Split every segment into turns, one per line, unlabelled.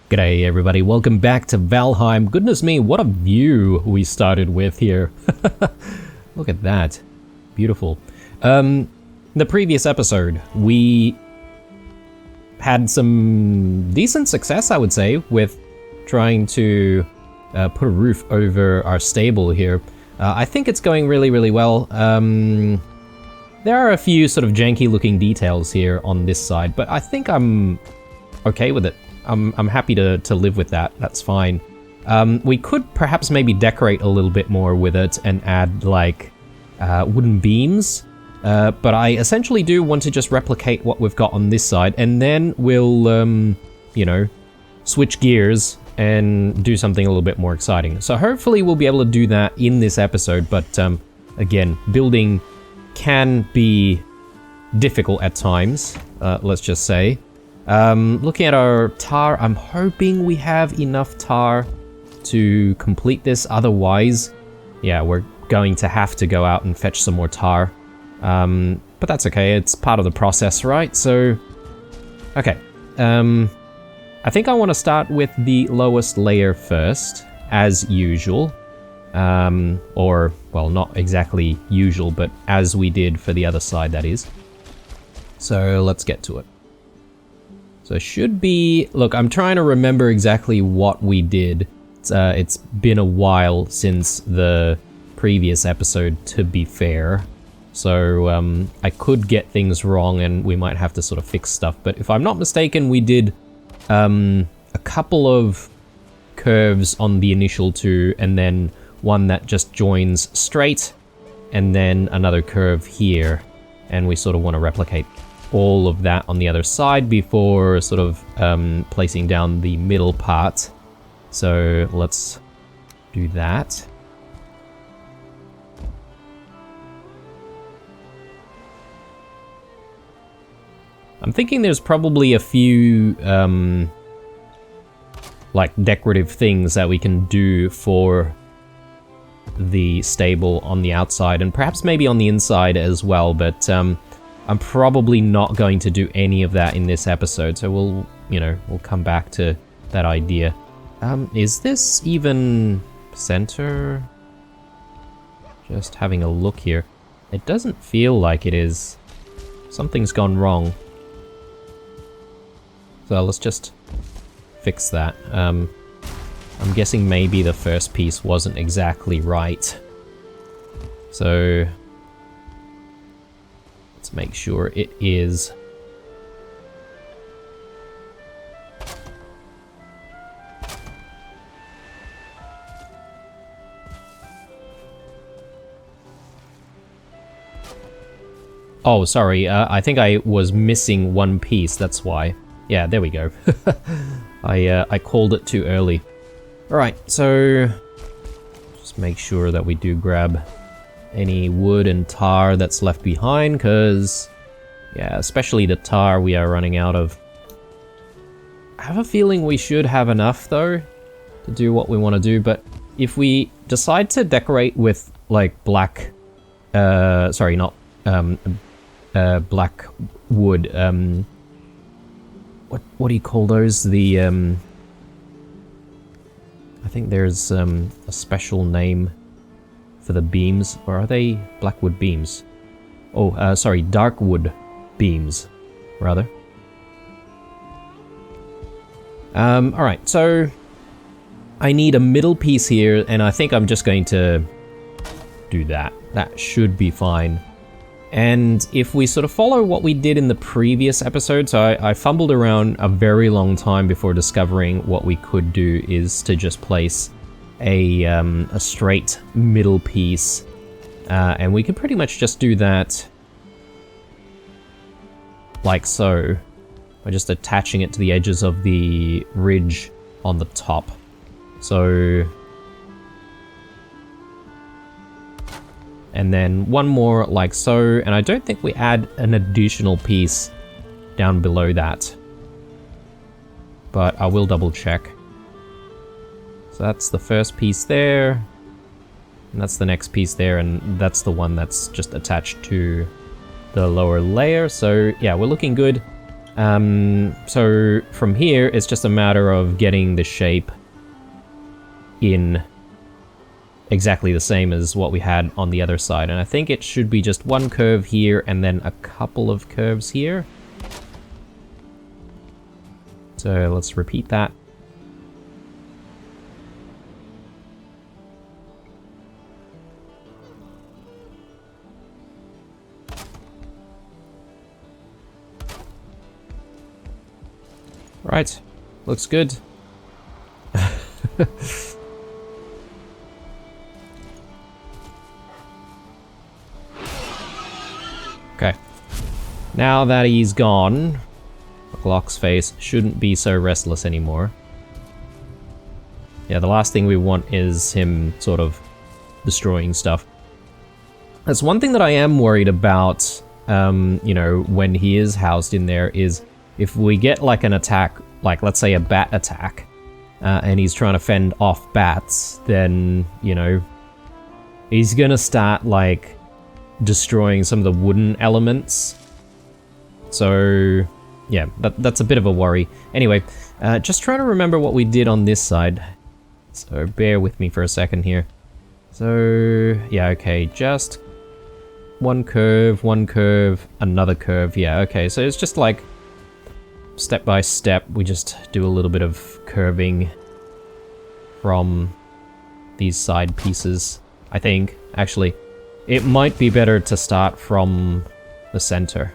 G'day everybody, welcome back to Valheim. Goodness me, what a view we started with here. Look at that. Beautiful. In the previous episode, we had some decent success, I would say, with trying to put a roof over our stable here. I think it's going really well. There are a few sort of janky looking details here on this side, but I think I'm okay with it. I'm happy to live with that. That's fine. We could perhaps maybe decorate a little bit more with it and add like wooden beams. But I essentially do want to just replicate what we've got on this side, and then we'll, you know, switch gears and do something a little bit more exciting. So hopefully we'll be able to do that in this episode. But again, building can be difficult at times. Let's just say. Looking at our tar, I'm hoping we have enough tar to complete this. Otherwise, yeah, we're going to have to go out and fetch some more tar. But that's okay, it's part of the process, right? So, okay. I think I want to start with the lowest layer first, as usual. Or, well, not exactly usual, but as we did for the other side, that is. So, let's get to it. So it should be... Look, I'm trying to remember exactly what we did. It's been a while since the previous episode, to be fair. So I could get things wrong and we might have to sort of fix stuff. But if I'm not mistaken, we did a couple of curves on the initial two, and then one that just joins straight, and then another curve here. And we sort of want to replicate all of that on the other side before sort of placing down the middle part. So let's do that. I'm thinking there's probably a few like decorative things that we can do for the stable on the outside, and perhaps maybe on the inside as well, but I'm probably not going to do any of that in this episode, so we'll come back to that idea. Is this even center? Just having a look here. It doesn't feel like it is. Something's gone wrong. So let's just fix that. I'm guessing maybe the first piece wasn't exactly right. So let's make sure it is. Oh, sorry, I think I was missing one piece, that's why. Yeah, there we go. I called it too early. Alright, so just make sure that we do grab any wood and tar that's left behind, because, yeah, especially the tar we are running out of. I have a feeling we should have enough, though, to do what we want to do, but if we decide to decorate with, like, black... sorry, not... black wood, what do you call those? The, I think there's, a special name for the beams, or are they blackwood beams? Oh, sorry, darkwood beams, rather. Alright, so I need a middle piece here, and I think I'm just going to do that. That should be fine. And if we sort of follow what we did in the previous episode, so I fumbled around a very long time before discovering what we could do is to just place a straight middle piece, and we could pretty much just do that like so, by just attaching it to the edges of the ridge on the top. So, and then one more like so, and I don't think we add an additional piece down below that, but I will double check. So that's the first piece there, and that's the next piece there, and that's the one that's just attached to the lower layer. So yeah, we're looking good. So from here, it's just a matter of getting the shape in exactly the same as what we had on the other side. And I think it should be just one curve here and then a couple of curves here. So let's repeat that. Right, looks good. Okay, now that he's gone, Glock's face shouldn't be so restless anymore. Yeah, the last thing we want is him sort of destroying stuff. That's one thing that I am worried about, you know, when he is housed in there is if we get like an attack, like let's say a bat attack, and he's trying to fend off bats, then, you know, he's gonna start like destroying some of the wooden elements. So yeah, that's a bit of a worry. Anyway, just trying to remember what we did on this side. So bear with me for a second here. So yeah, okay, just one curve, another curve. Yeah, okay, so it's just like step by step, we just do a little bit of curving from these side pieces, I think. Actually, it might be better to start from the center.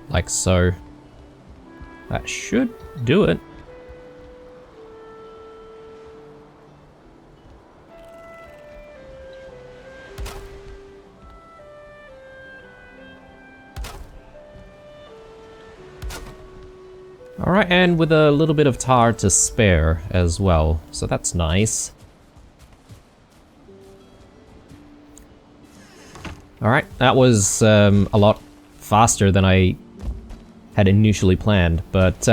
Like so. That should do it. Alright, and with a little bit of tar to spare as well, so that's nice. Alright, that was a lot faster than I had initially planned, but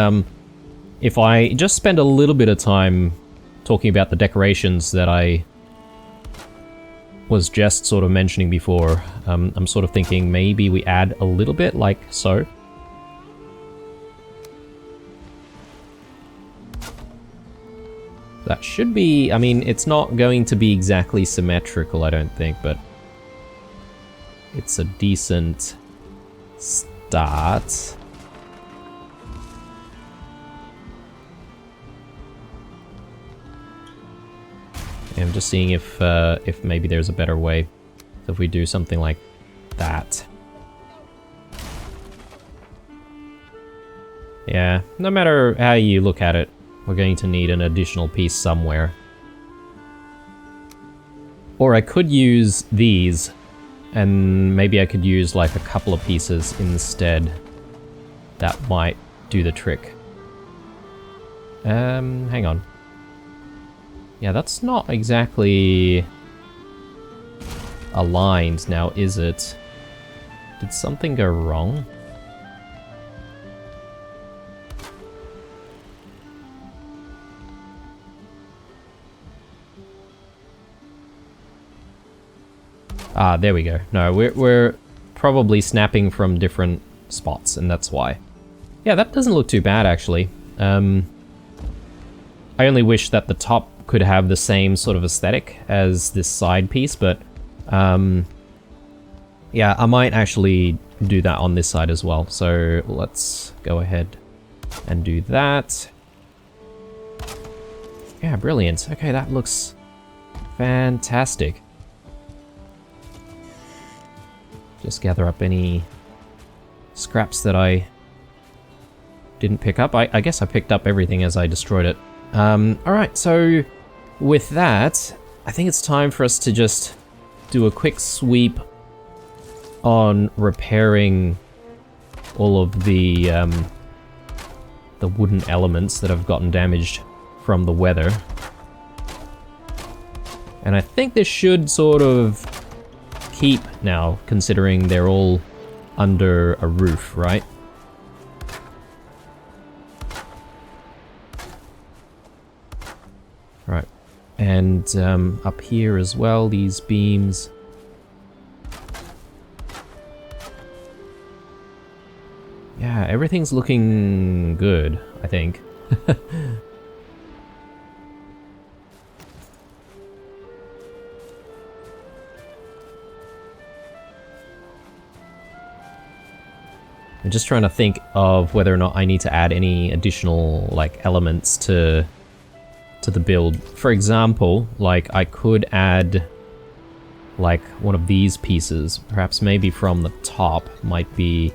if I just spend a little bit of time talking about the decorations that I was just sort of mentioning before, I'm sort of thinking maybe we add a little bit like so. That should be, I mean, it's not going to be exactly symmetrical, I don't think, but it's a decent start. I'm just seeing if maybe there's a better way. So if we do something like that. Yeah, no matter how you look at it, we're going to need an additional piece somewhere. Or I could use these, and maybe I could use like a couple of pieces instead. That might do the trick. Hang on. Yeah, that's not exactly aligned now, is it? Did something go wrong? Ah, there we go. No, we're probably snapping from different spots, and that's why. Yeah, that doesn't look too bad, actually. I only wish that the top could have the same sort of aesthetic as this side piece, but yeah, I might actually do that on this side as well. So let's go ahead and do that. Yeah, brilliant. Okay, that looks fantastic. Just gather up any scraps that I didn't pick up. I guess I picked up everything as I destroyed it. Alright, so with that, I think it's time for us to just do a quick sweep on repairing all of the wooden elements that have gotten damaged from the weather. And I think this should sort of keep now, considering they're all under a roof, right? Right. And up here as well, these beams. Yeah, everything's looking good, I think. I'm just trying to think of whether or not I need to add any additional, like, elements to the build. For example, like, I could add, like, one of these pieces. Perhaps maybe from the top might be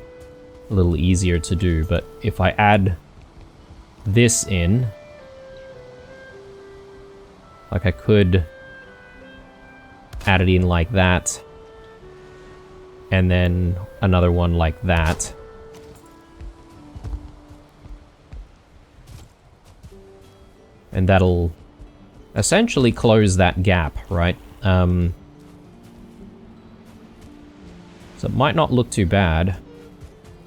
a little easier to do, but if I add this in, like, I could add it in like that, and then another one like that. And that'll essentially close that gap, right? So it might not look too bad.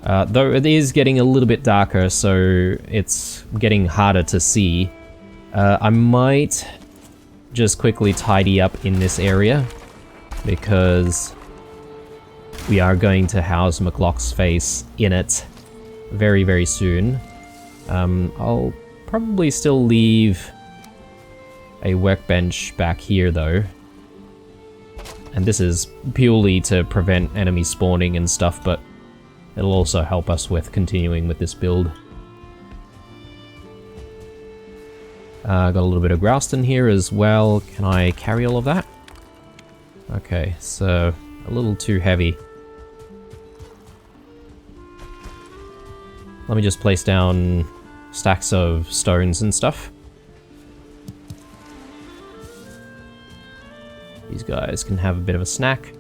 Though it is getting a little bit darker, so it's getting harder to see. I might just quickly tidy up in this area, because we are going to house McLock's face in it very, very soon. I'll probably still leave a workbench back here though. And this is purely to prevent enemy spawning and stuff, but it'll also help us with continuing with this build. Got a little bit of grouse in here as well. Can I carry all of that? Okay, so a little too heavy. Let me just place down stacks of stones and stuff. These guys can have a bit of a snack.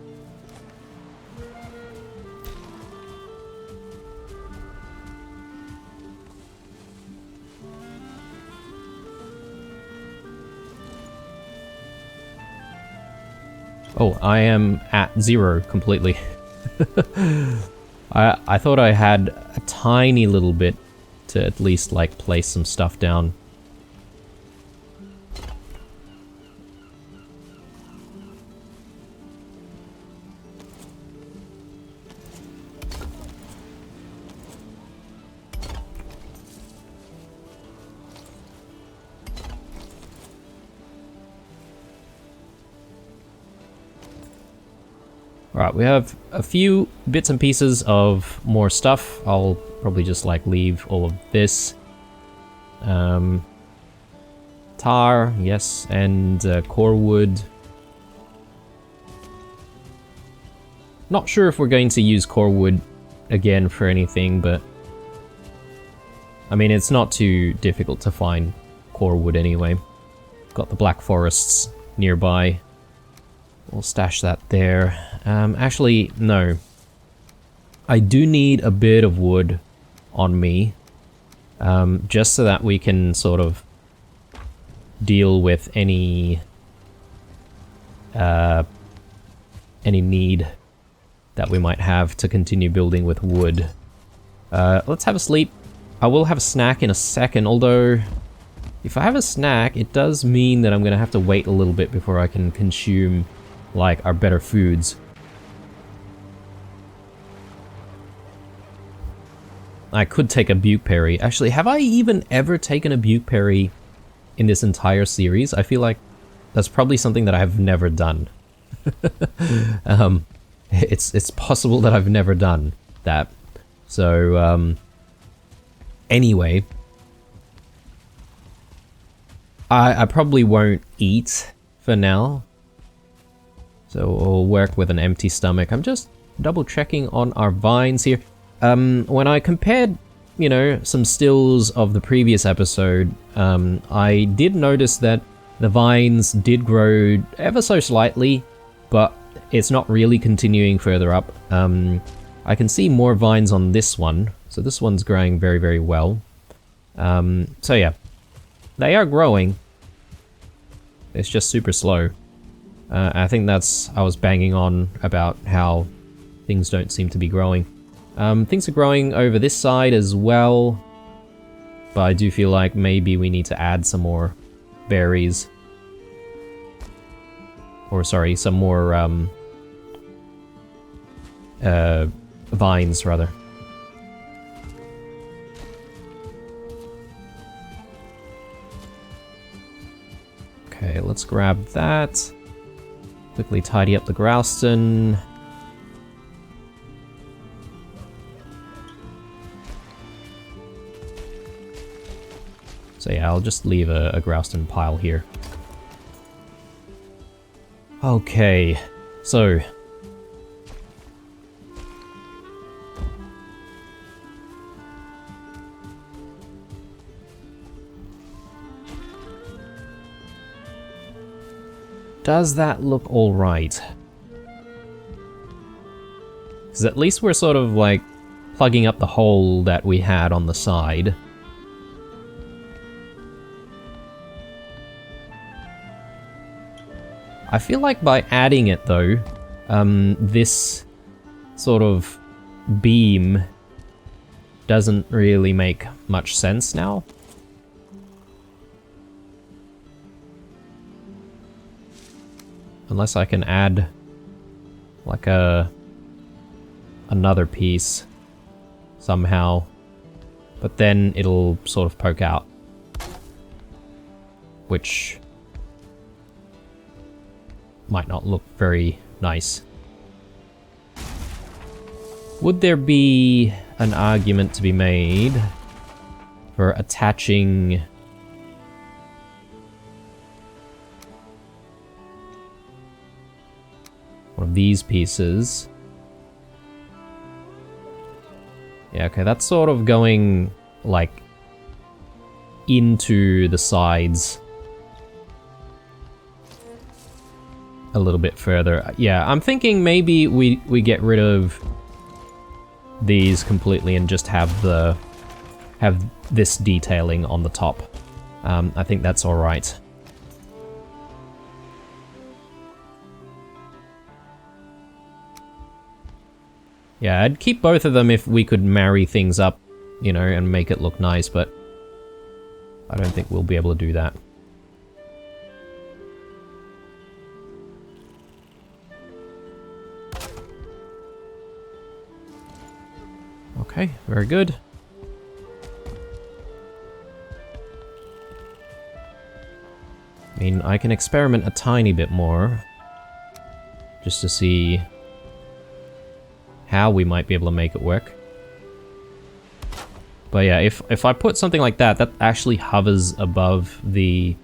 Oh, I am at 0 completely. I thought I had a tiny little bit to at least, like, place some stuff down. Alright, we have a few bits and pieces of more stuff. I'll probably just, like, leave all of this. Tar, yes, and core wood. Not sure if we're going to use core wood again for anything, but I mean, it's not too difficult to find core wood anyway. Got the black forests nearby. We'll stash that there. Actually, no. I do need a bit of wood on me, just so that we can sort of deal with any need that we might have to continue building with wood. Let's have a sleep. I will have a snack in a second, although if I have a snack, it does mean that I'm gonna have to wait a little bit before I can consume, like, our better foods. I could take a bukeberry. Actually, have I even ever taken a bukeberry in this entire series? I feel like that's probably something that I have never done. It's possible that I've never done that. So, anyway, I probably won't eat for now. So we'll work with an empty stomach. I'm just double checking on our vines here. When I compared, you know, some stills of the previous episode, I did notice that the vines did grow ever so slightly, but it's not really continuing further up. I can see more vines on this one, so this one's growing very, very well. So yeah, they are growing. It's just super slow. I think I was banging on about how things don't seem to be growing. Things are growing over this side as well, but I do feel like maybe we need to add some more berries. Or sorry, some more vines rather. Okay, let's grab that. Quickly tidy up the Grouston. So yeah, I'll just leave a Grouston pile here. Okay, so... does that look alright? Because at least we're sort of like plugging up the hole that we had on the side. I feel like by adding it though, this sort of beam doesn't really make much sense now. Unless I can add like another piece somehow, but then it'll sort of poke out, which might not look very nice. Would there be an argument to be made for attaching one of these pieces? Yeah, okay, that's sort of going like into the sides a little bit further. Yeah, I'm thinking maybe we get rid of these completely and just have this detailing on the top. I think that's all right. Yeah, I'd keep both of them if we could marry things up, you know, and make it look nice, but I don't think we'll be able to do that. Okay, very good. I mean, I can experiment a tiny bit more, just to see how we might be able to make it work. But yeah, if I put something like that, that actually hovers above the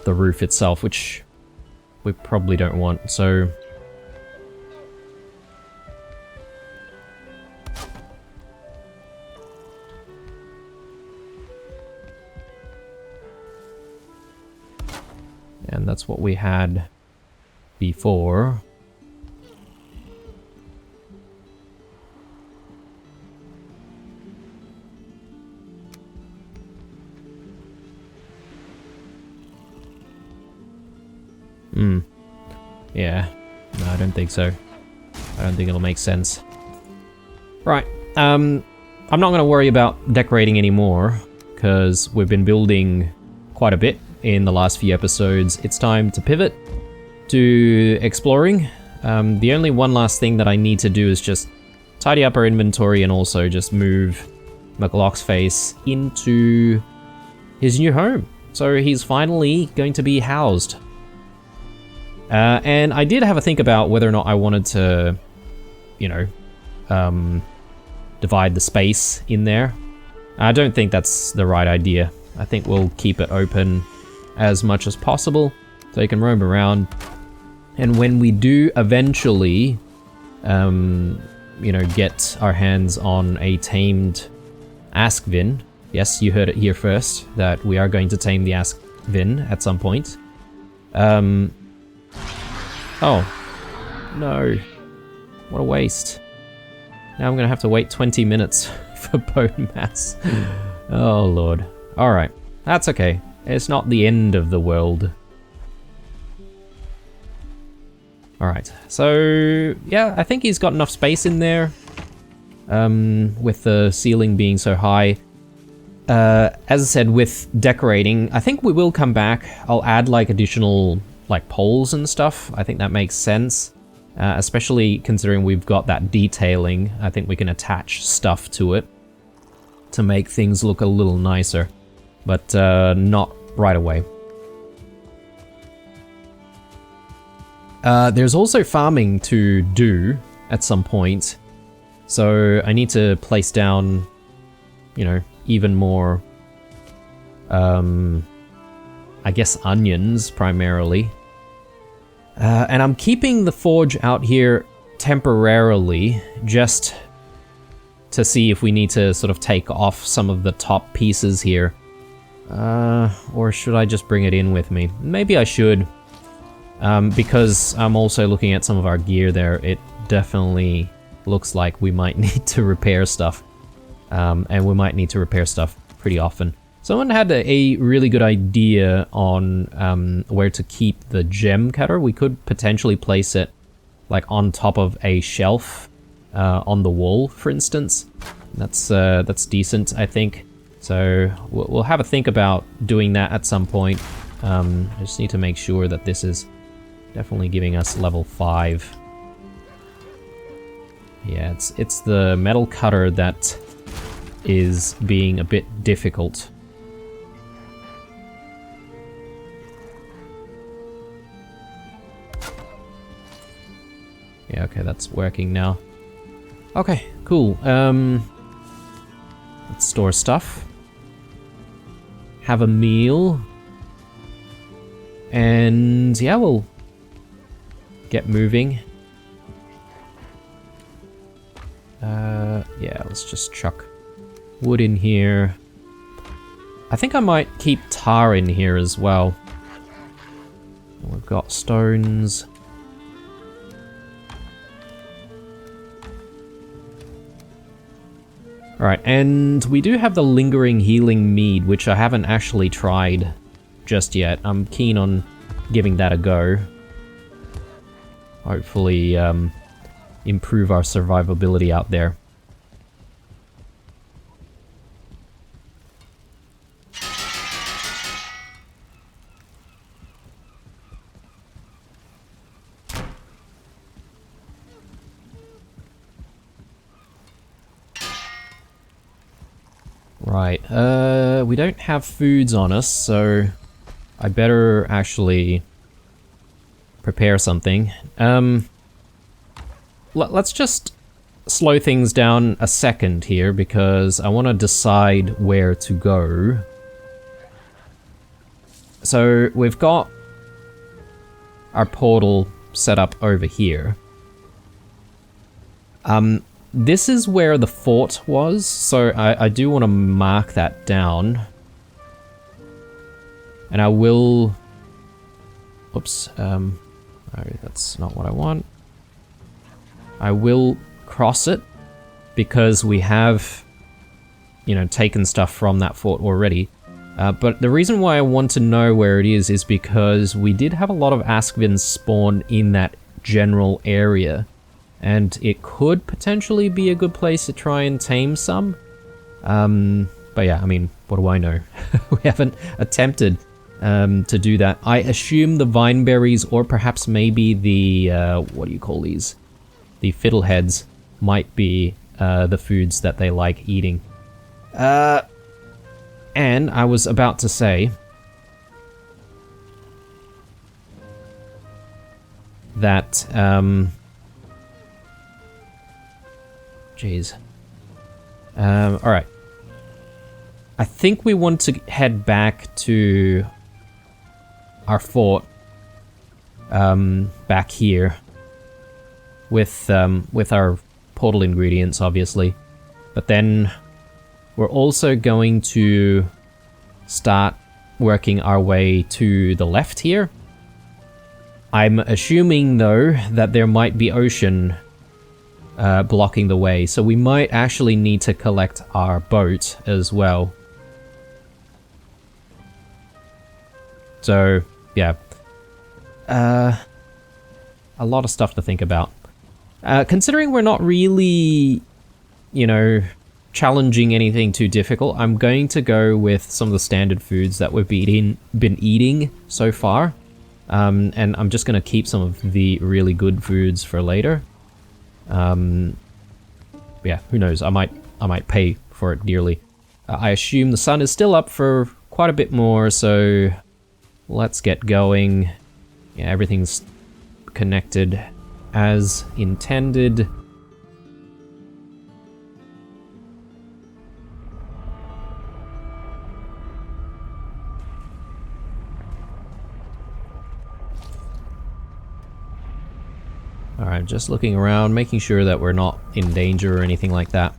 roof itself, which we probably don't want, so... And that's what we had before. Yeah. No, I don't think so. I don't think it'll make sense. Right. I'm not going to worry about decorating anymore, because we've been building quite a bit in the last few episodes. It's time to pivot to exploring. The only one last thing that I need to do is just tidy up our inventory and also just move McLock's face into his new home. So he's finally going to be housed. And I did have a think about whether or not I wanted to, you know, divide the space in there. I don't think that's the right idea. I think we'll keep it open as much as possible so you can roam around. And when we do eventually, you know, get our hands on a tamed Askvin, yes, you heard it here first, that we are going to tame the Askvin at some point. Oh, no. What a waste. Now I'm gonna have to wait 20 minutes for bone mass. Oh, Lord. Alright, that's okay. It's not the end of the world. Alright, so yeah, I think he's got enough space in there. With the ceiling being so high. as I said, with decorating, I think we will come back. I'll add like additional like poles and stuff. I think that makes sense, especially considering we've got that detailing. I think we can attach stuff to it to make things look a little nicer, but not right away. There's also farming to do at some point, so I need to place down, you know, even more, I guess onions primarily. And I'm keeping the forge out here temporarily, just to see if we need to sort of take off some of the top pieces here. Or should I just bring it in with me? Maybe I should. Because I'm also looking at some of our gear there, it definitely looks like we might need to repair stuff. And we might need to repair stuff pretty often. Someone had a really good idea on where to keep the gem cutter. We could potentially place it like on top of a shelf on the wall, for instance. That's decent, I think. So we'll have a think about doing that at some point. I just need to make sure that this is definitely giving us level 5. Yeah, it's the metal cutter that is being a bit difficult. Yeah, okay, that's working now. Okay, cool. Let's store stuff. Have a meal. And yeah, we'll get moving. Yeah, let's just chuck wood in here. I think I might keep tar in here as well. We've got stones. Alright, and we do have the lingering healing mead, which I haven't actually tried just yet. I'm keen on giving that a go. Hopefully, improve our survivability out there. Right, we don't have foods on us, so I better actually prepare something. Let's just slow things down a second here, because I want to decide where to go. So we've got our portal set up over here. This is where the fort was, so I do want to mark that down. And I will... Oops, oh, that's not what I want. I will cross it, because we have, you know, taken stuff from that fort already. But the reason why I want to know where it is because we did have a lot of Askvins spawn in that general area. And it could potentially be a good place to try and tame some. But yeah, I mean, what do I know? We haven't attempted to do that. I assume the vine berries, or perhaps maybe the, what do you call these? The fiddleheads might be the foods that they like eating. And I was about to say that, jeez. Alright. I think we want to head back to our fort, back here, with our portal ingredients, obviously. But then we're also going to start working our way to the left here. I'm assuming, though, that there might be ocean blocking the way, so we might actually need to collect our boat as well. So, yeah. A lot of stuff to think about. Considering we're not really, you know, challenging anything too difficult. I'm going to go with some of the standard foods that we've been eating so far. And I'm just going to keep some of the really good foods for later. Yeah, who knows? I might pay for it dearly. I assume the sun is still up for quite a bit more, so let's get going. Yeah, everything's connected as intended. Alright, just looking around, making sure that we're not in danger or anything like that.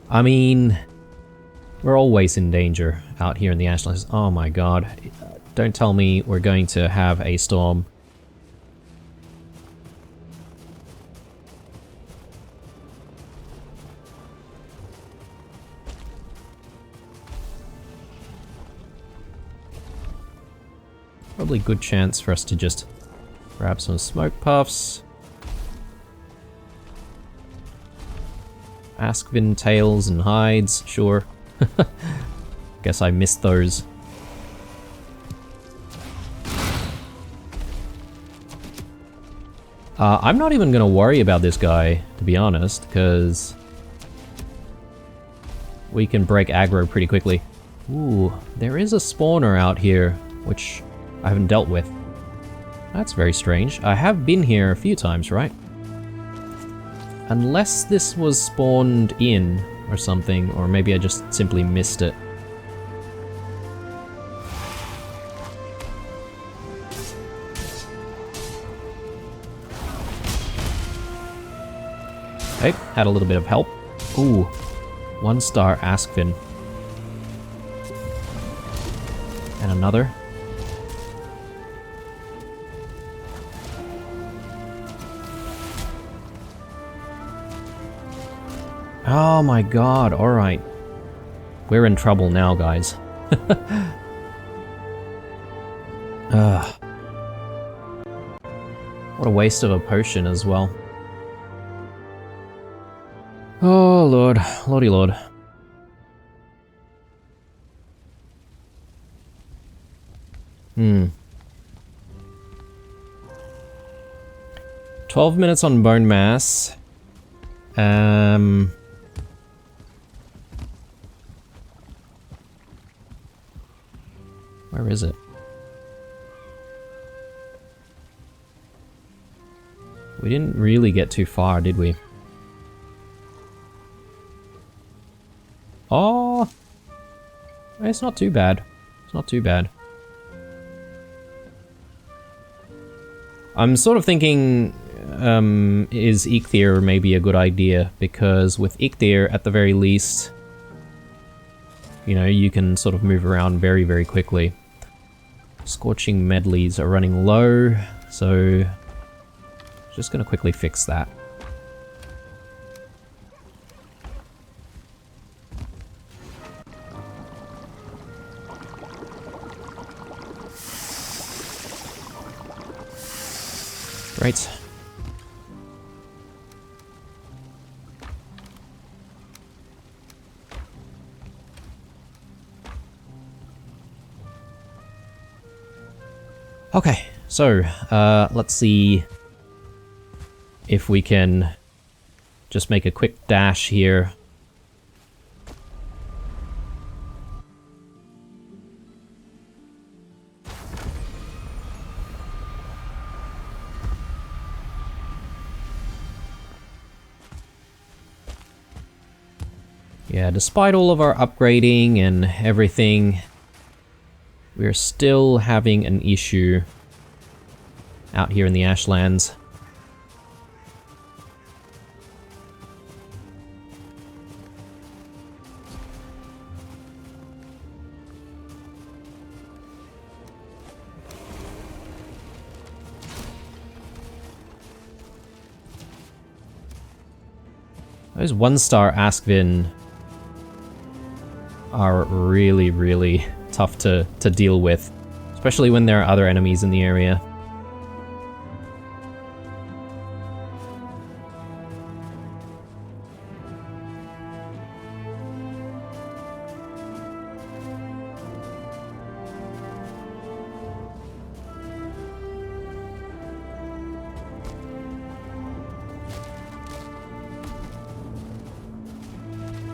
I mean, we're always in danger out here in the Ashlands. Oh my god. Don't tell me we're going to have a storm. Probably a good chance for us to just grab some smoke puffs. Askvin tails and hides, sure. Guess I missed those. I'm not even gonna worry about this guy, to be honest, because we can break aggro pretty quickly. Ooh, there is a spawner out here, which I haven't dealt with. That's very strange. I have been here a few times, right? Unless this was spawned in or something, or maybe I just simply missed it. Okay, had a little bit of help. Ooh, 1-star Askvin. And another. Oh my god, alright. We're in trouble now, guys. What a waste of a potion as well. Oh lord, lordy lord. Hmm. 12 minutes on bone mass. Where is it? We didn't really get too far, did we? Oh! It's not too bad. It's not too bad. I'm sort of thinking, is Eikthyr maybe a good idea? Because with Eikthyr, at the very least, you know, you can sort of move around very, very quickly. Scorching medleys are running low, so just gonna quickly fix that. Right. Okay, so let's see if we can just make a quick dash here. Yeah, despite all of our upgrading and everything, we're still having an issue out here in the Ashlands. Those 1-star Askvin are really, really tough to deal with, especially when there are other enemies in the area.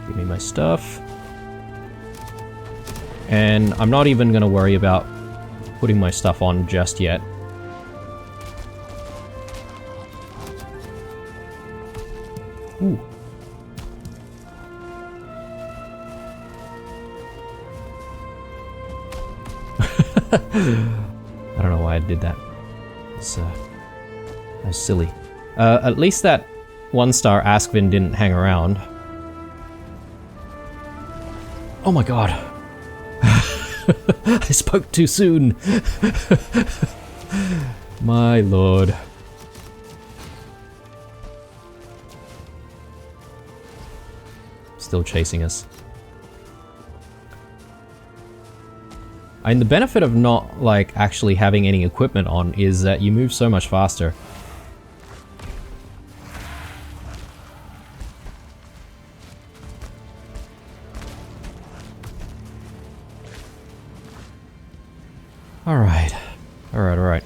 Give me my stuff. And I'm not even going to worry about putting my stuff on just yet. Ooh. I don't know why I did that. It's that's silly. At least that 1-star Askvin didn't hang around. Oh my god. I spoke too soon. My lord. Still chasing us. And the benefit of not, like, actually having any equipment on is that you move so much faster. Alright. Alright.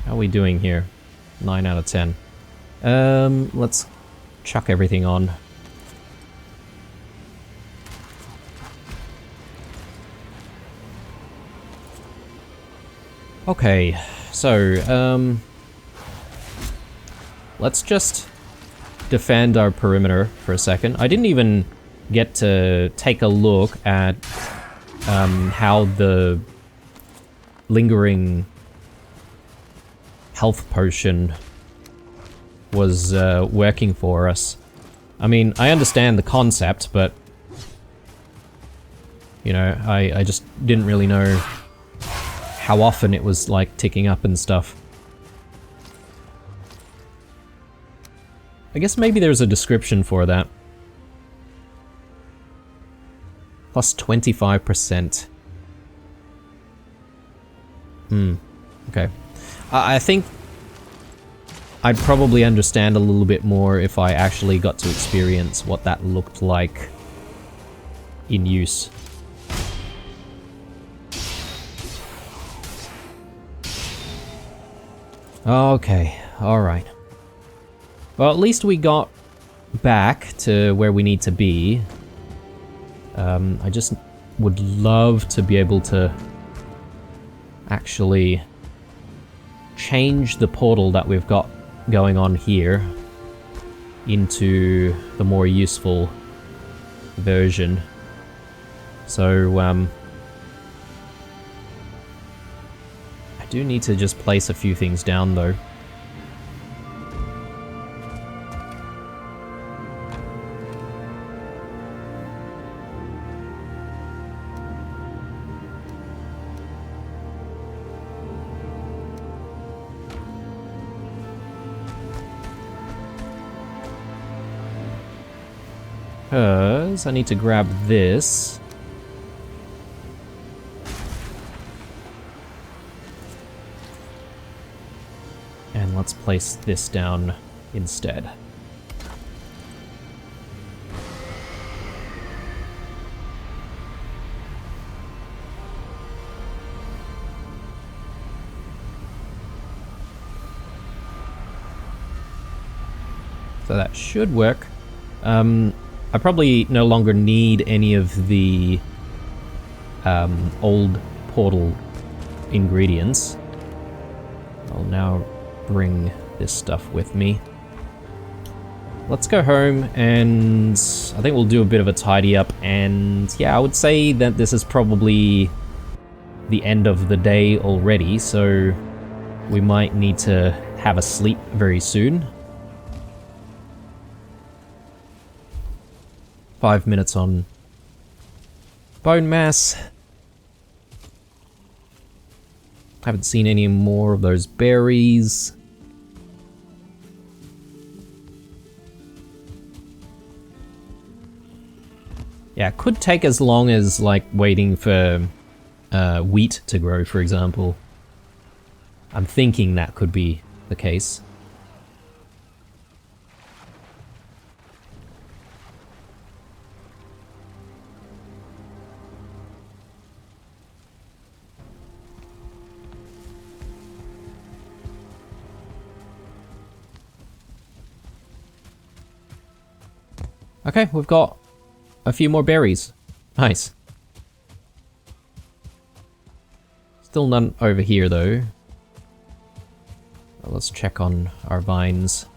How are we doing here? 9 out of 10. Let's chuck everything on. Okay, so, let's just defend our perimeter for a second. I didn't even get to take a look at how the lingering health potion was working for us. I mean, I understand the concept, but you know, I just didn't really know how often it was like ticking up and stuff. I guess maybe there's a description for that. Plus 25%. Okay. I think I'd probably understand a little bit more if I actually got to experience what that looked like in use. Okay, alright. Well, at least we got back to where we need to be. I just would love to be able to actually change the portal that we've got going on here into the more useful version. So, I do need to just place a few things down though. Because I need to grab this. And let's place this down instead. So that should work. I probably no longer need any of the old portal ingredients. I'll now bring this stuff with me. Let's go home and I think we'll do a bit of a tidy up, and yeah, I would say that this is probably the end of the day already, so we might need to have a sleep very soon. 5 minutes on bone mass. Haven't seen any more of those berries. Yeah, it could take as long as like waiting for wheat to grow, for example. I'm thinking that could be the case. Okay, we've got a few more berries. Nice. Still none over here though. Well, let's check on our vines.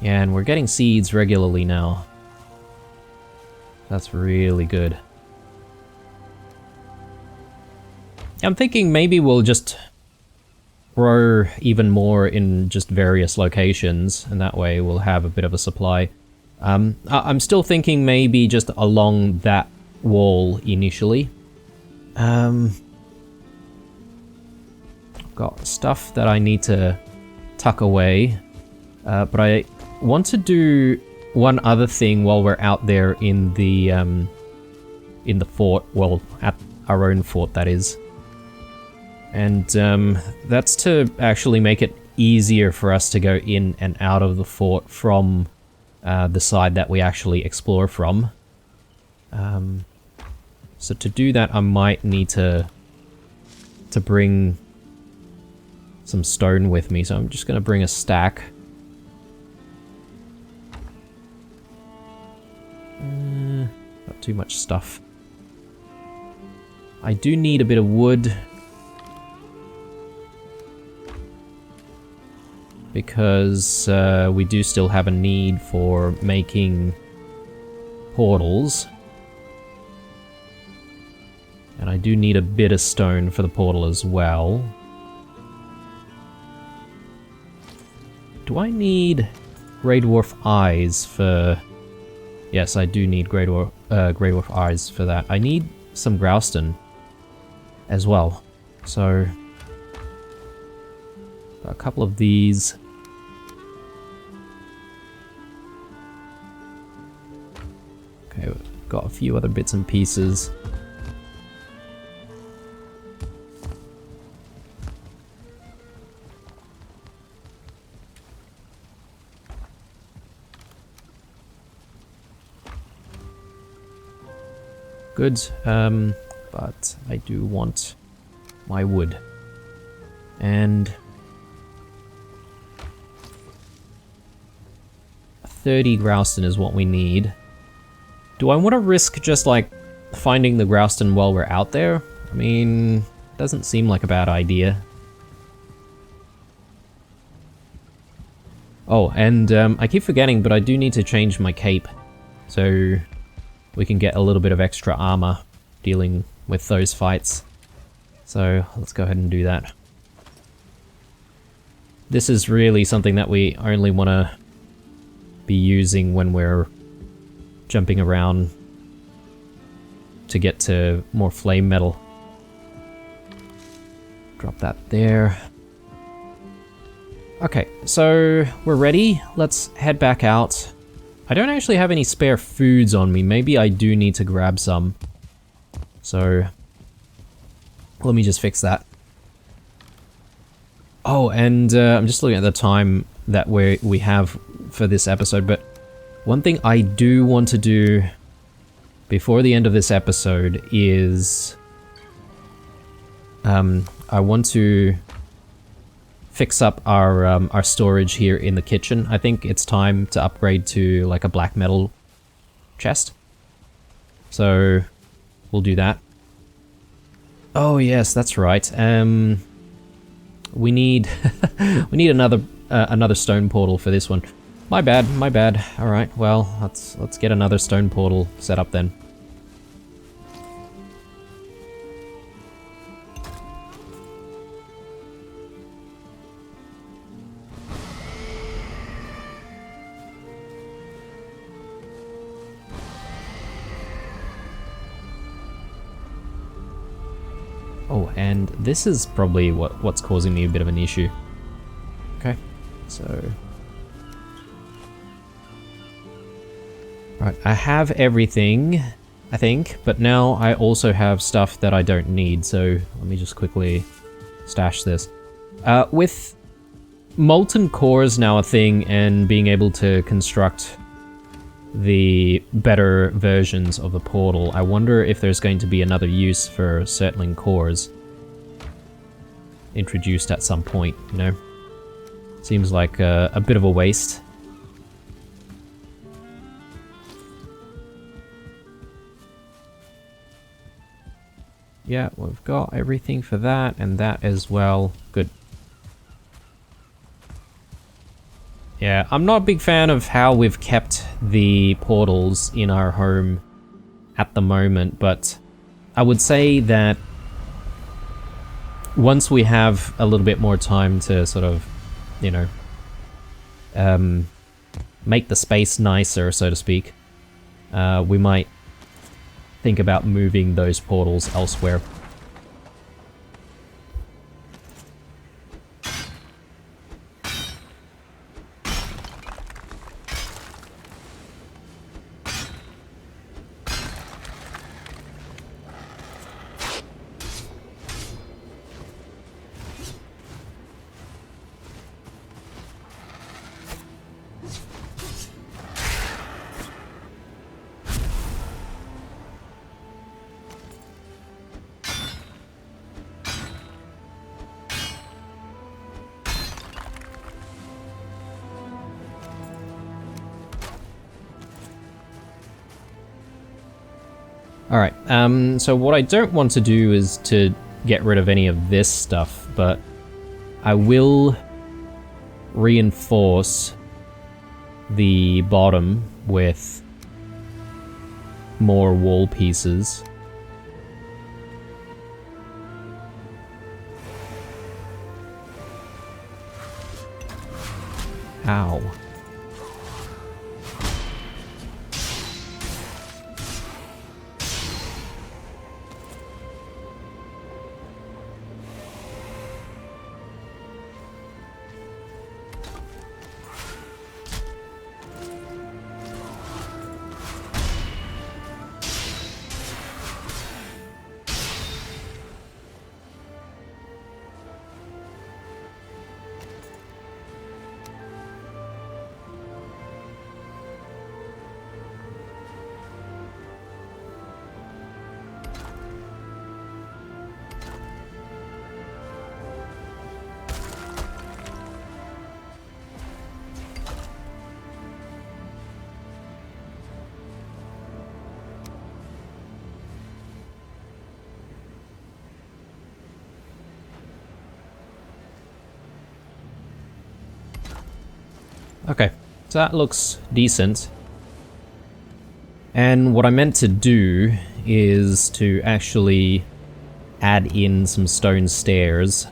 Yeah, and we're getting seeds regularly now. That's really good. I'm thinking maybe we'll just grow even more in just various locations, and that way we'll have a bit of a supply. I'm still thinking maybe just along that wall initially. I've got stuff that I need to tuck away, but I want to do one other thing while we're out there in the fort. Well, at our own fort, that is. And that's to actually make it easier for us to go in and out of the fort from the side that we actually explore from. So to do that, I might need to bring some stone with me. So I'm just going to bring a stack. Not too much stuff. I do need a bit of wood, because we do still have a need for making portals. And I do need a bit of stone for the portal as well. Do I need Grey Dwarf eyes for... Yes, I do need Grey Dwarf eyes for that. I need some Grouston as well. So, a couple of these. Okay, we've got a few other bits and pieces. Good, but I do want my wood. And 30 Grouston is what we need. Do I want to risk just like finding the Grouston while we're out there? I mean, doesn't seem like a bad idea. Oh, and I keep forgetting, but I do need to change my cape, so we can get a little bit of extra armor dealing with those fights. So let's go ahead and do that. This is really something that we only want to be using when we're jumping around to get to more flame metal. Drop that there. Okay, so we're ready. Let's head back out. I don't actually have any spare foods on me. Maybe I do need to grab some. So let me just fix that. Oh, and I'm just looking at the time that we have for this episode, but one thing I do want to do before the end of this episode is I want to fix up our storage here in the kitchen. I think it's time to upgrade to like a black metal chest. So we'll do that. Oh yes, that's right. We need we need another stone portal for this one. My bad, my bad. All right, well, let's get another stone portal set up then. Oh, and this is probably what's causing me a bit of an issue. Okay, so... Right, I have everything, I think, but now I also have stuff that I don't need, so let me just quickly stash this. With molten cores now a thing and being able to construct the better versions of the portal, I wonder if there's going to be another use for certain cores. introduced at some point, you know? Seems like a bit of a waste. Yeah, we've got everything for that and that as well. Good. Yeah, I'm not a big fan of how we've kept the portals in our home at the moment, but I would say that once we have a little bit more time to sort of, you know, make the space nicer, so to speak, we might think about moving those portals elsewhere. Alright, so what I don't want to do is to get rid of any of this stuff, but I will reinforce the bottom with more wall pieces. Ow. Okay, so that looks decent. And what I meant to do is to actually add in some stone stairs.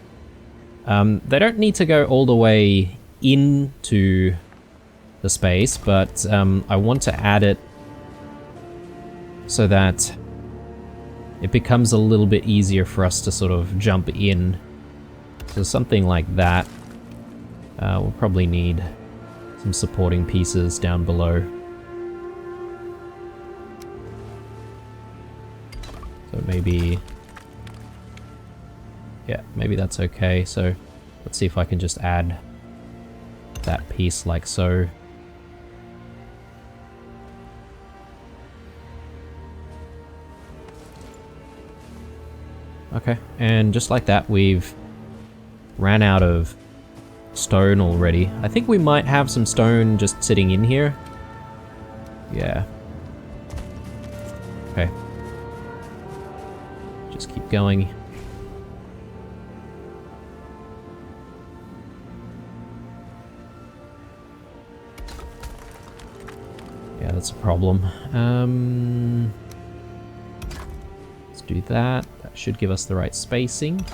They don't need to go all the way into the space, but I want to add it so that it becomes a little bit easier for us to sort of jump in. So something like that. We'll probably need some supporting pieces down below. So maybe... yeah, maybe that's okay. So let's see if I can just add that piece like so. Okay, and just like that, we've ran out of stone already. I think we might have some stone just sitting in here. Yeah. Okay. Just keep going. Yeah, that's a problem. Let's do that. That should give us the right spacing.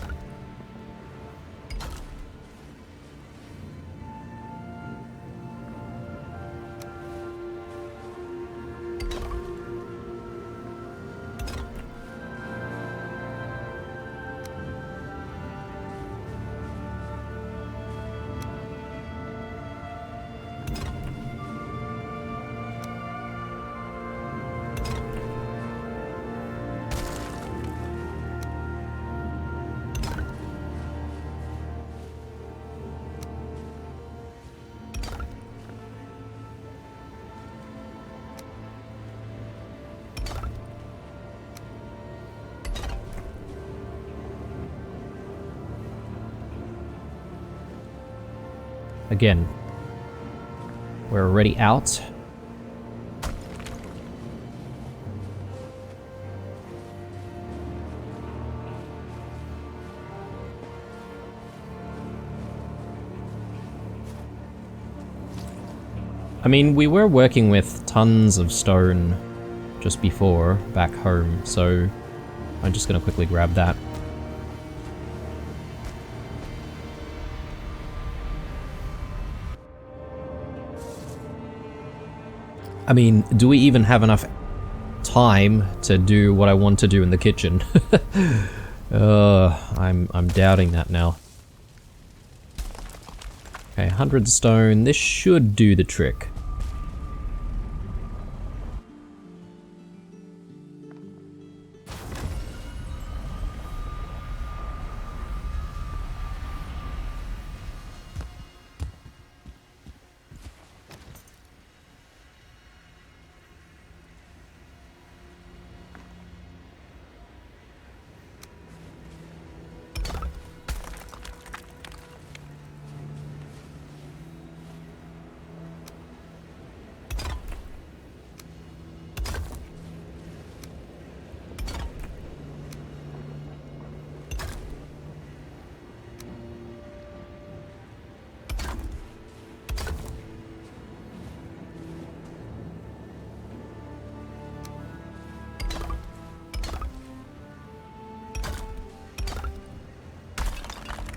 again, we're already out. I mean, we were working with tons of stone just before, back home, so I'm just gonna quickly grab that. I mean, do we even have enough time to do what I want to do in the kitchen? I'm doubting that now. Okay, 100 stone. This should do the trick.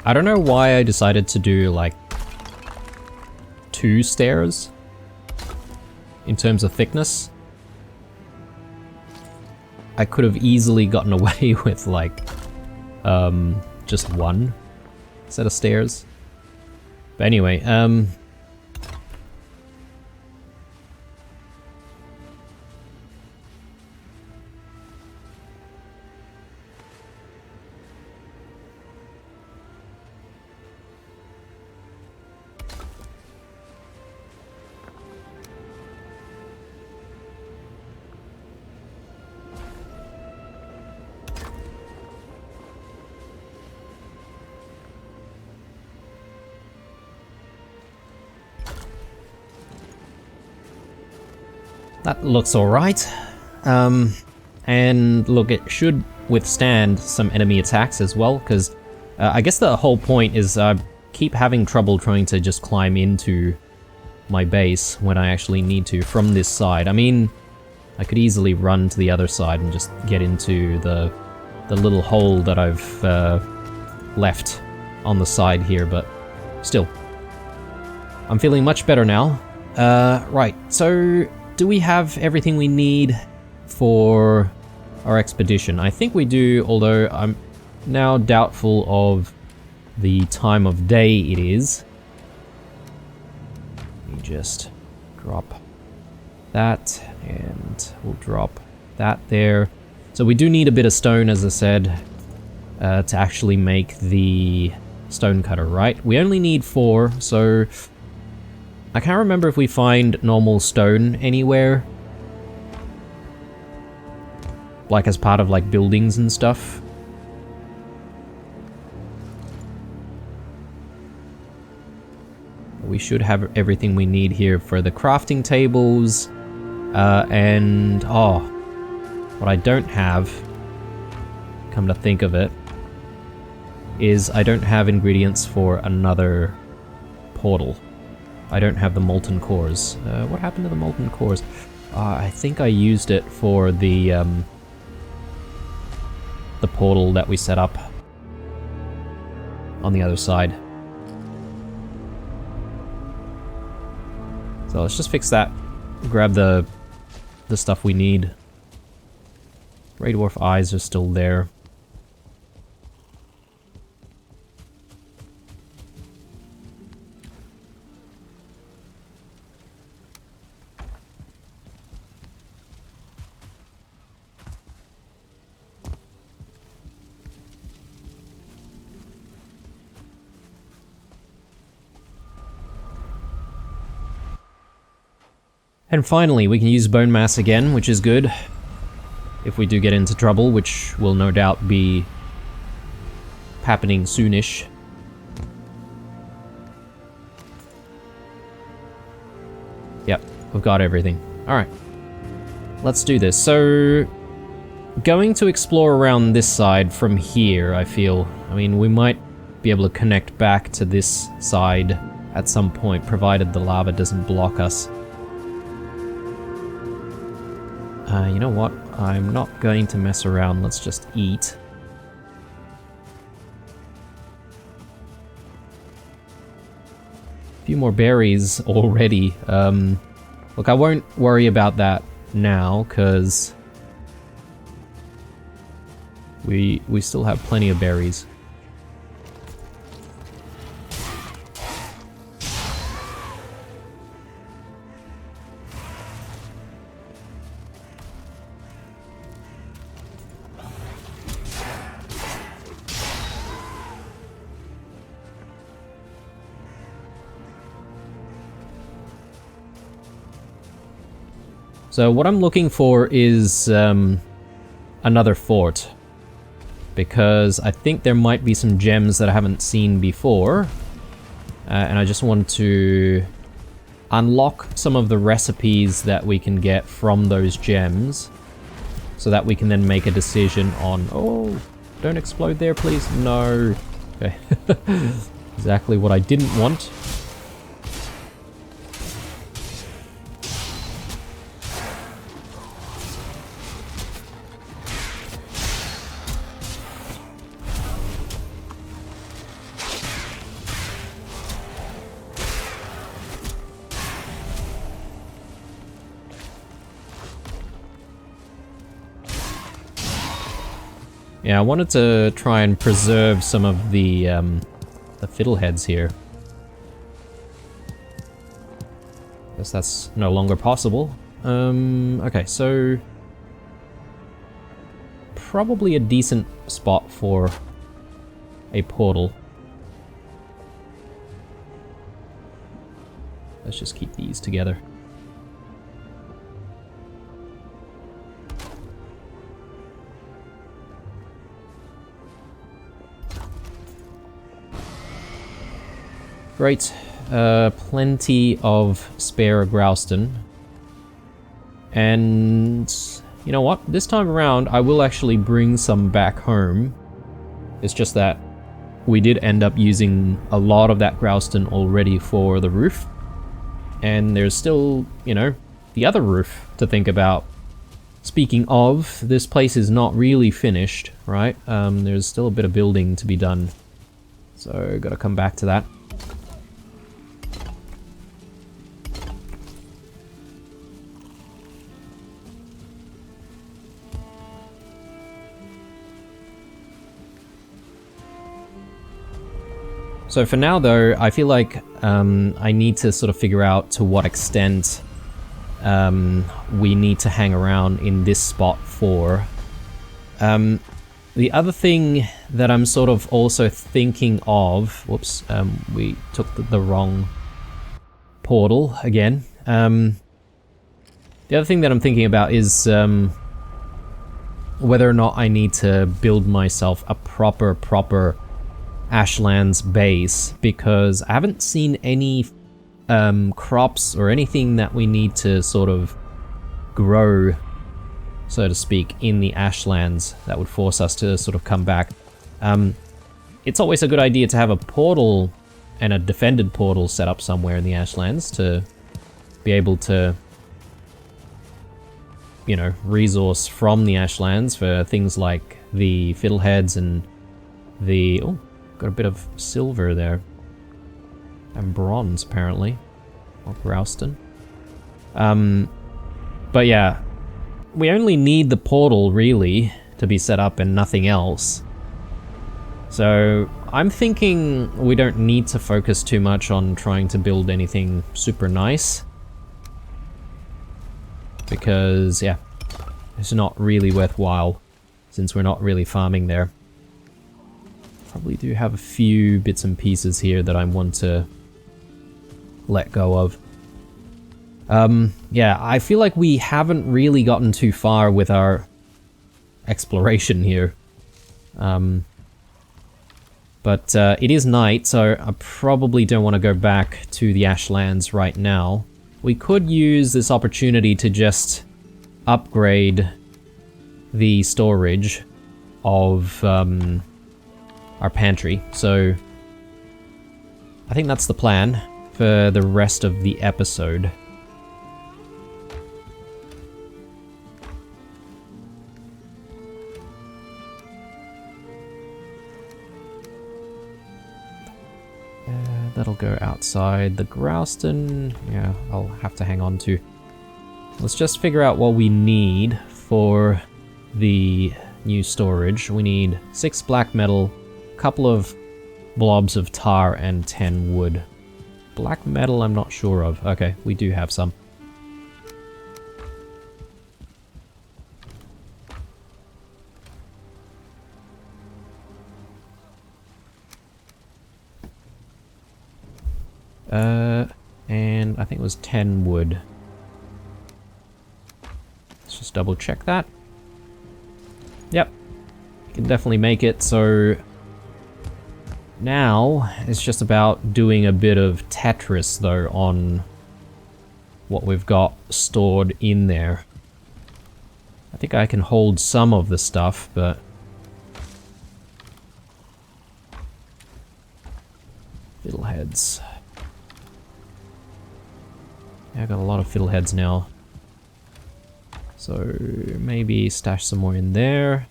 I don't know why I decided to do like 2 stairs in terms of thickness. I could have easily gotten away with like just 1 set of stairs. But anyway, that looks alright. And look, it should withstand some enemy attacks as well, because I guess the whole point is I keep having trouble trying to just climb into my base when I actually need to from this side. I mean, I could easily run to the other side and just get into the little hole that I've left on the side here, but still. I'm feeling much better now. Right, so do we have everything we need for our expedition? I think we do, although I'm now doubtful of the time of day it is. Let me just drop that, and we'll drop that there. So we do need a bit of stone, as I said, to actually make the stone cutter, right? We only need 4, so I can't remember if we find normal stone anywhere, like as part of like buildings and stuff. We should have everything we need here for the crafting tables, and oh, what I don't have, come to think of it, is I don't have ingredients for another portal. I don't have the molten cores. What happened to the molten cores? I think I used it for the portal that we set up on the other side. So let's just fix that. Grab the stuff we need. Grey Dwarf eyes are still there. And finally, we can use bone mass again, which is good. If we do get into trouble, which will no doubt be happening soonish. we've got everything. Alright. Let's do this. So, going to explore around this side from here, I feel. I mean, we might be able to connect back to this side at some point, provided the lava doesn't block us. You know what? I'm not going to mess around. Let's just eat. A few more berries already. Look, I won't worry about that now, because we still have plenty of berries. So what I'm looking for is another fort, because I think there might be some gems that I haven't seen before, and I just want to unlock some of the recipes that we can get from those gems, so that we can then make a decision on... Oh, don't explode there, please. No. Okay. Exactly what I didn't want. Yeah, I wanted to try and preserve some of the fiddleheads here. Guess that's no longer possible. Okay, so... probably a decent spot for a portal. Let's just keep these together. Great. Plenty of spare Grouston. And you know what? This time around, I will actually bring some back home. It's just that we did end up using a lot of that Grouston already for the roof. And there's still, you know, the other roof to think about. Speaking of, this place is not really finished, right? There's still a bit of building to be done. So, gotta come back to that. So for now though, I feel like I need to sort of figure out to what extent we need to hang around in this spot for. The other thing that I'm sort of also thinking of... Whoops, we took the wrong portal again. The other thing that I'm thinking about is whether or not I need to build myself a proper Ashlands base, because I haven't seen any crops or anything that we need to sort of grow, so to speak, in the Ashlands that would force us to sort of come back. It's always a good idea to have a portal and a defended portal set up somewhere in the Ashlands to be able to, you know, resource from the Ashlands for things like the fiddleheads and the... Oh, got a bit of silver there. And bronze, apparently. Or Grouston. But yeah, we only need the portal, really, to be set up and nothing else. So, I'm thinking we don't need to focus too much on trying to build anything super nice. Because, yeah, it's not really worthwhile, since we're not really farming there. Probably do have a few bits and pieces here that I want to let go of. Yeah, I feel like we haven't really gotten too far with our exploration here. But it is night, so I probably don't want to go back to the Ashlands right now. we could use this opportunity to just upgrade the storage of our pantry. So I think that's the plan for the rest of the episode. That'll go outside the Grouston. Yeah, I'll have to hang on to. Let's just figure out what we need for the new storage. We need 6 black metal, a couple of blobs of tar, and 10 wood. Black metal I'm not sure of. Okay, we do have some. And I think it was 10 wood. Let's just double check that. Yep, we can definitely make it. So now it's just about doing a bit of Tetris though on what we've got stored in there. I think I can hold some of the stuff, but fiddleheads. Yeah, I got a lot of fiddleheads now. So maybe stash some more in there.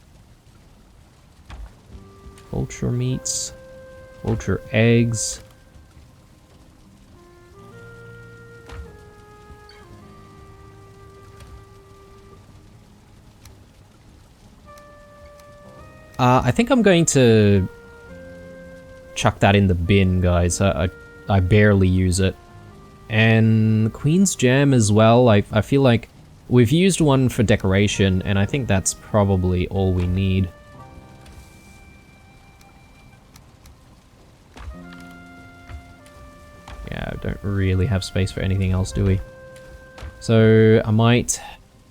Vulture meats. Vulture eggs. I think I'm going to chuck that in the bin, guys. I barely use it. And Queen's Jam as well. I feel like we've used one for decoration, and I think that's probably all we need. Yeah, I don't really have space for anything else, do we? So I might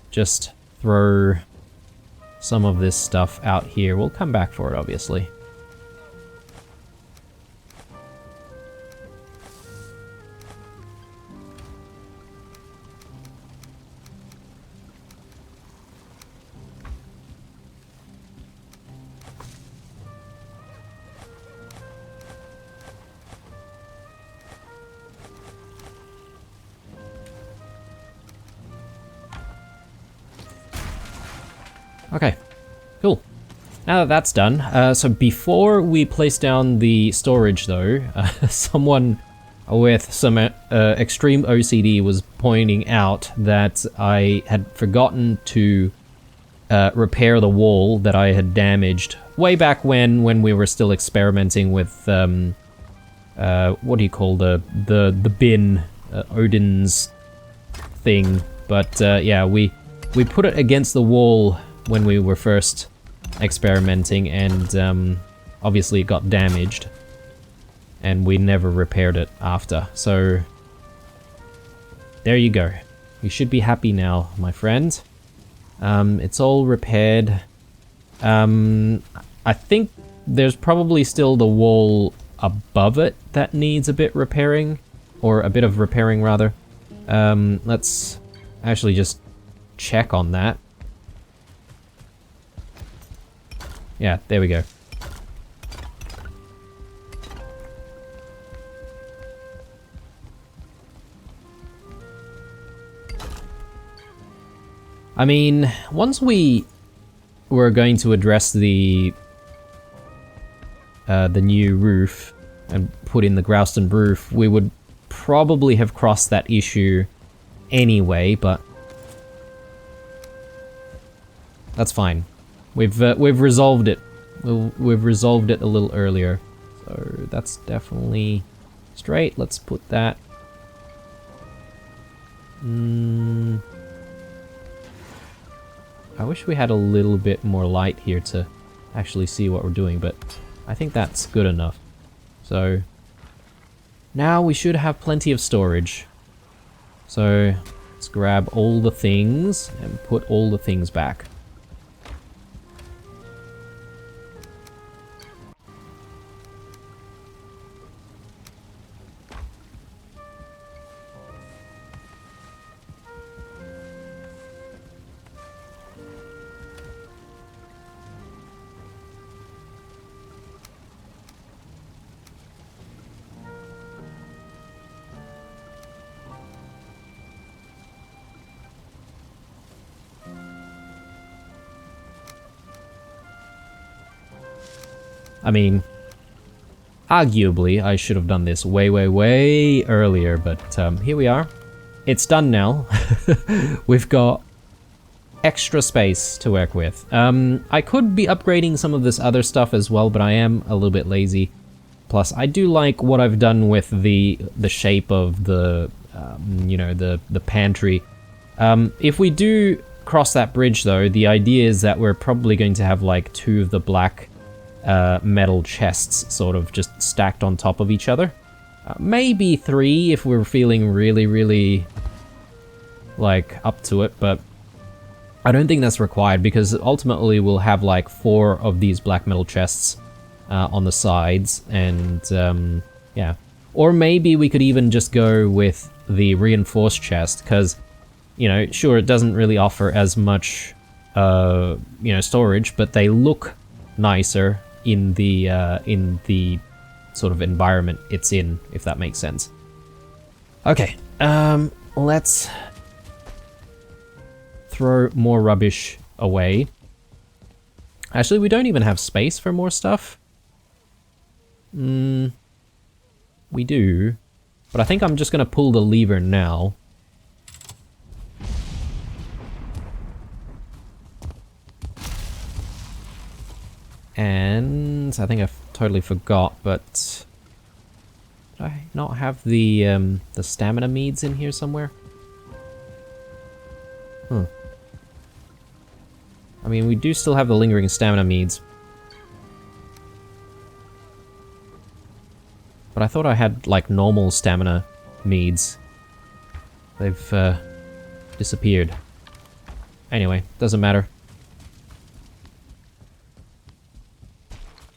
just throw some of this stuff out here. We'll come back for it, obviously. Okay, cool. Now that that's done, so before we place down the storage though, someone with some extreme OCD was pointing out that I had forgotten to repair the wall that I had damaged way back when we were still experimenting with, what do you call the bin, Odin's thing. But yeah, we put it against the wall when we were first experimenting, and obviously it got damaged, and we never repaired it after. So there you go. You should be happy now, my friend. It's all repaired. I think there's probably still the wall above it that needs a bit repairing, or a bit of repairing rather. Let's actually just check on that. Yeah, there we go. I mean, once we were going to address the new roof and put in the Grouston roof, we would probably have crossed that issue anyway, but that's fine. We've resolved it. We've resolved it a little earlier, so that's definitely straight. Let's put that. I wish we had a little bit more light here to actually see what we're doing, but I think that's good enough. So now we should have plenty of storage. So let's grab all the things and put all the things back. I mean, arguably, I should have done this way, way, way earlier, but here we are. It's done now. We've got extra space to work with. I could be upgrading some of this other stuff as well, but I am a little bit lazy. Plus, I do like what I've done with the shape of the, you know, the pantry. If we do cross that bridge, though, the idea is that we're probably going to have like 2 of the black metal chests sort of just stacked on top of each other. Maybe 3 if we're feeling really, really like up to it, but I don't think that's required because ultimately we'll have like 4 of these black metal chests on the sides, and yeah. Or maybe we could even just go with the reinforced chest because, you know, sure, it doesn't really offer as much, you know, storage, but they look nicer in the sort of environment it's in, if that makes sense. Okay, let's throw more rubbish away. Actually, we don't even have space for more stuff. We do, but I think I'm just gonna pull the lever now. And I think I totally forgot, but did I not have the stamina meads in here somewhere? I mean, we do still have the lingering stamina meads. But I thought I had, like, normal stamina meads. They've disappeared. Anyway, doesn't matter.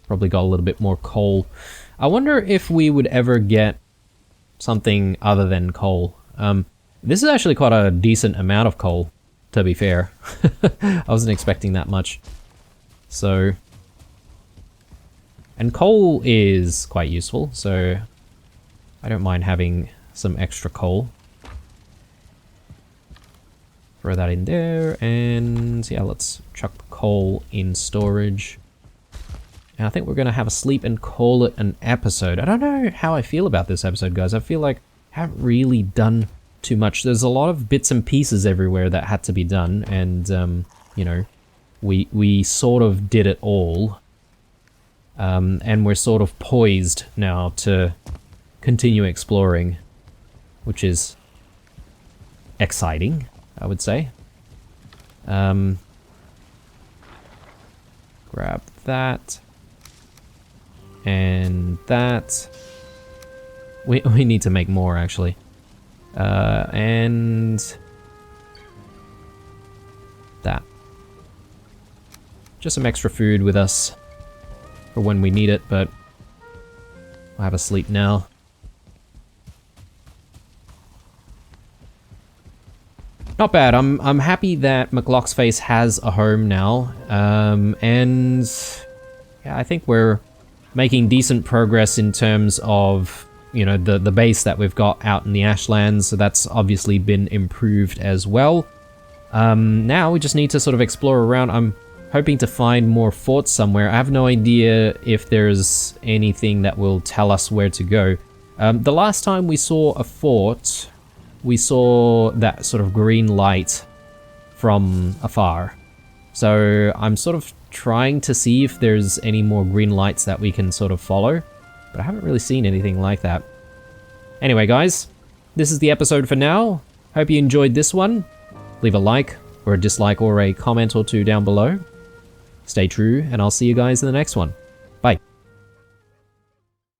Probably got a little bit more coal. I wonder if we would ever get something other than coal. This is actually quite a decent amount of coal, to be fair. I wasn't expecting that much. So... And coal is quite useful, so I don't mind having some extra coal. Throw that in there, and yeah, let's chuck the coal in storage. And I think we're going to have a sleep and call it an episode. I don't know how I feel about this episode, guys. I feel like I haven't really done too much. There's a lot of bits and pieces everywhere that had to be done, and, you know, we sort of did it all. And we're sort of poised now to continue exploring, which is exciting, I would say. Grab that. And that. We need to make more, actually. And that. Just some extra food with us for when we need it, but I'll have a sleep now. Not bad. I'm happy that McLock's Face has a home now, and yeah, I think we're making decent progress in terms of, you know, the base that we've got out in the Ashlands. So that's obviously been improved as well. Now we just need to sort of explore around. I'm hoping to find more forts somewhere. I have no idea if there's anything that will tell us where to go. The last time we saw a fort, we saw that sort of green light from afar. So I'm sort of trying to see if there's any more green lights that we can sort of follow, but I haven't really seen anything like that. Anyway, guys, this is the episode for now. Hope you enjoyed this one. Leave a like or a dislike or a comment or two down below. Stay true, and I'll see you guys in the next one.